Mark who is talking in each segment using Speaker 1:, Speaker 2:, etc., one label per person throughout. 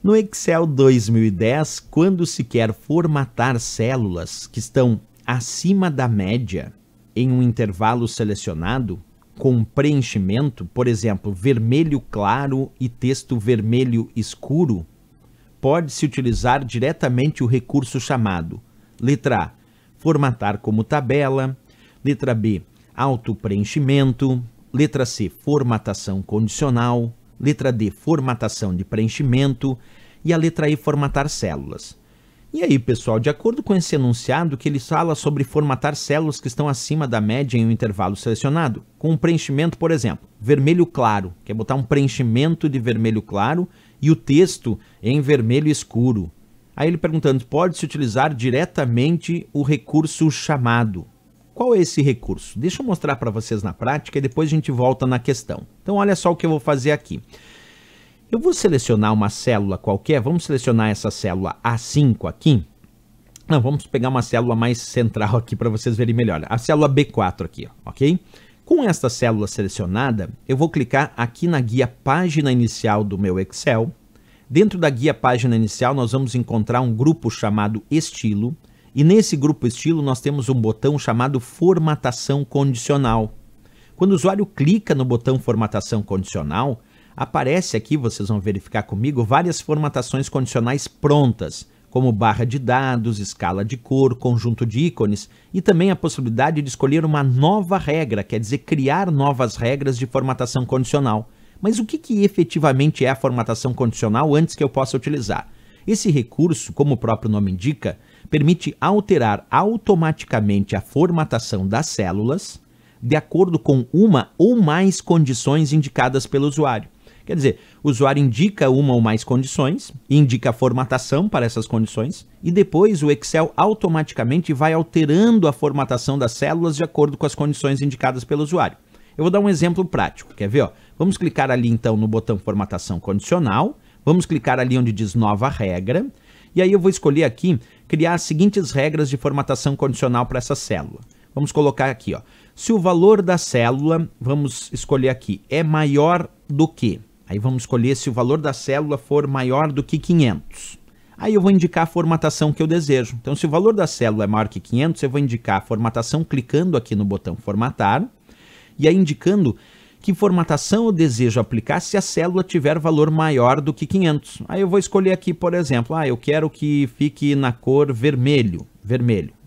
Speaker 1: No Excel 2010, quando se quer formatar células que estão acima da média em um intervalo selecionado, com preenchimento, por exemplo, vermelho claro e texto vermelho escuro, pode-se utilizar diretamente o recurso chamado letra A, formatar como tabela, letra B, autopreenchimento, letra C, formatação condicional, letra D, formatação de preenchimento e a letra E, formatar células. E aí, pessoal, de acordo com esse enunciado, que ele fala sobre formatar células que estão acima da média em um intervalo selecionado, com um preenchimento, por exemplo, vermelho claro, quer botar um preenchimento de vermelho claro e o texto em vermelho escuro. Aí ele perguntando, pode-se utilizar diretamente o recurso chamado. Qual é esse recurso? Deixa eu mostrar para vocês na prática e depois a gente volta na questão. Então, olha só o que eu vou fazer aqui. Eu vou selecionar uma célula qualquer, vamos selecionar essa célula A5 aqui. Não, vamos pegar uma célula mais central aqui para vocês verem melhor. A célula B4 aqui, ó, ok? Com esta célula selecionada, eu vou clicar aqui na guia página inicial do meu Excel. Dentro da guia página inicial, nós vamos encontrar um grupo chamado estilo. E nesse grupo estilo, nós temos um botão chamado formatação condicional. Quando o usuário clica no botão formatação condicional, aparece aqui, vocês vão verificar comigo, várias formatações condicionais prontas, como barra de dados, escala de cor, conjunto de ícones e também a possibilidade de escolher uma nova regra, quer dizer, criar novas regras de formatação condicional. Mas o que efetivamente é a formatação condicional antes que eu possa utilizar? Esse recurso, como o próprio nome indica, permite alterar automaticamente a formatação das células de acordo com uma ou mais condições indicadas pelo usuário. Quer dizer, o usuário indica uma ou mais condições, indica a formatação para essas condições, e depois o Excel automaticamente vai alterando a formatação das células de acordo com as condições indicadas pelo usuário. Eu vou dar um exemplo prático, quer ver? Ó? Vamos clicar ali então no botão formatação condicional, vamos clicar ali onde diz nova regra, e aí eu vou escolher aqui, criar as seguintes regras de formatação condicional para essa célula. Vamos colocar aqui, ó, se o valor da célula, vamos escolher aqui, é maior do que... Aí vamos escolher se o valor da célula for maior do que 500. Aí eu vou indicar a formatação que eu desejo. Então, se o valor da célula é maior que 500, eu vou indicar a formatação clicando aqui no botão formatar. E aí indicando que formatação eu desejo aplicar se a célula tiver valor maior do que 500. Aí eu vou escolher aqui, por exemplo, eu quero que fique na cor vermelho.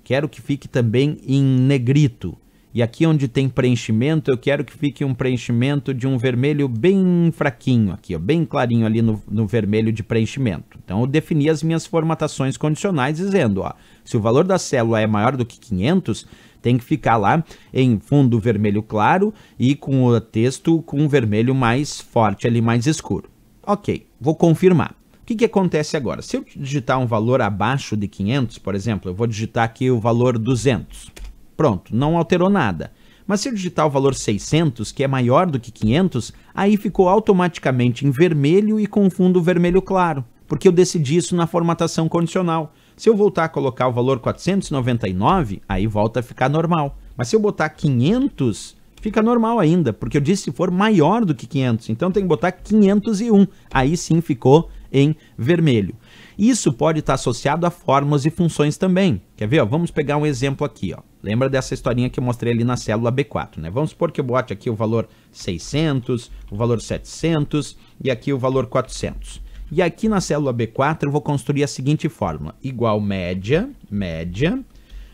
Speaker 1: Quero que fique também em negrito. E aqui onde tem preenchimento, eu quero que fique um preenchimento de um vermelho bem fraquinho, aqui, ó, bem clarinho ali no vermelho de preenchimento. Então eu defini as minhas formatações condicionais dizendo, ó, se o valor da célula é maior do que 500, tem que ficar lá em fundo vermelho claro e com o texto com vermelho mais forte ali, mais escuro. Ok, vou confirmar. O que acontece agora? Se eu digitar um valor abaixo de 500, por exemplo, eu vou digitar aqui o valor 200. Pronto, não alterou nada. Mas se eu digitar o valor 600, que é maior do que 500, aí ficou automaticamente em vermelho e com fundo vermelho claro, porque eu decidi isso na formatação condicional. Se eu voltar a colocar o valor 499, aí volta a ficar normal. Mas se eu botar 500, fica normal ainda, porque eu disse se for maior do que 500, então tem que botar 501, aí sim ficou em vermelho. Isso pode estar associado a fórmulas e funções também. Quer ver? Ó, vamos pegar um exemplo aqui. Ó. Lembra dessa historinha que eu mostrei ali na célula B4, né? Vamos supor que eu bote aqui o valor 600, o valor 700 e aqui o valor 400. E aqui na célula B4 eu vou construir a seguinte fórmula. Igual média,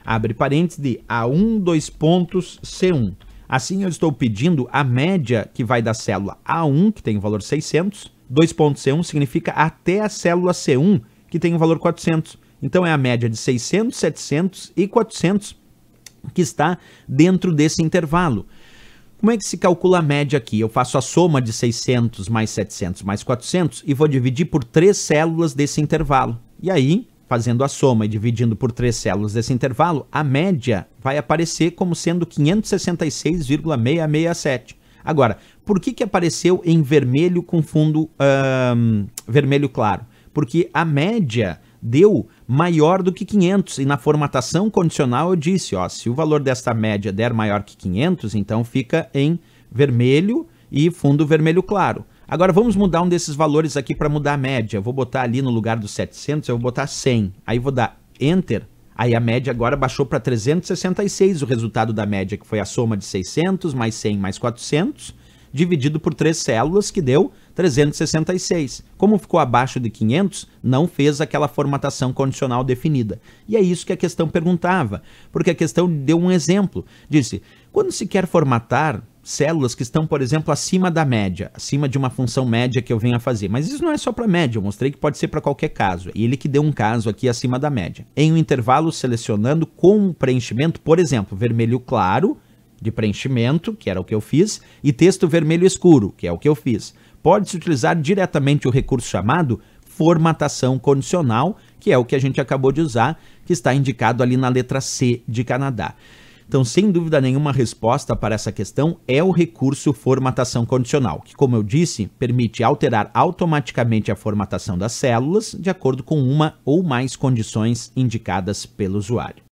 Speaker 1: abre parênteses de A1, dois pontos, C1. Assim eu estou pedindo a média que vai da célula A1, que tem o valor 600, 2.C1 significa até a célula C1, que tem o valor 400. Então é a média de 600, 700 e 400 que está dentro desse intervalo. Como é que se calcula a média aqui? Eu faço a soma de 600 mais 700 mais 400 e vou dividir por 3 células desse intervalo. E aí, fazendo a soma e dividindo por 3 células desse intervalo, a média vai aparecer como sendo 566,667. Agora, por que apareceu em vermelho com fundo vermelho claro? Porque a média deu maior do que 500 e na formatação condicional eu disse, ó, se o valor desta média der maior que 500, então fica em vermelho e fundo vermelho claro. Agora vamos mudar um desses valores aqui para mudar a média. Eu vou botar ali no lugar dos 700, eu vou botar 100. Aí vou dar Enter. Aí a média agora baixou para 366, o resultado da média, que foi a soma de 600 mais 100 mais 400, dividido por 3 células, que deu 366. Como ficou abaixo de 500, não fez aquela formatação condicional definida. E é isso que a questão perguntava, porque a questão deu um exemplo. Disse, quando se quer formatar células que estão, por exemplo, acima da média, acima de uma função média que eu venho a fazer. Mas isso não é só para média, eu mostrei que pode ser para qualquer caso. E ele que deu um caso aqui acima da média. Em um intervalo selecionando com preenchimento, por exemplo, vermelho claro, de preenchimento, que era o que eu fiz, e texto vermelho escuro, que é o que eu fiz. Pode-se utilizar diretamente o recurso chamado formatação condicional, que é o que a gente acabou de usar, que está indicado ali na letra C de Canadá. Então, sem dúvida nenhuma, a resposta para essa questão é o recurso formatação condicional, que, como eu disse, permite alterar automaticamente a formatação das células de acordo com uma ou mais condições indicadas pelo usuário.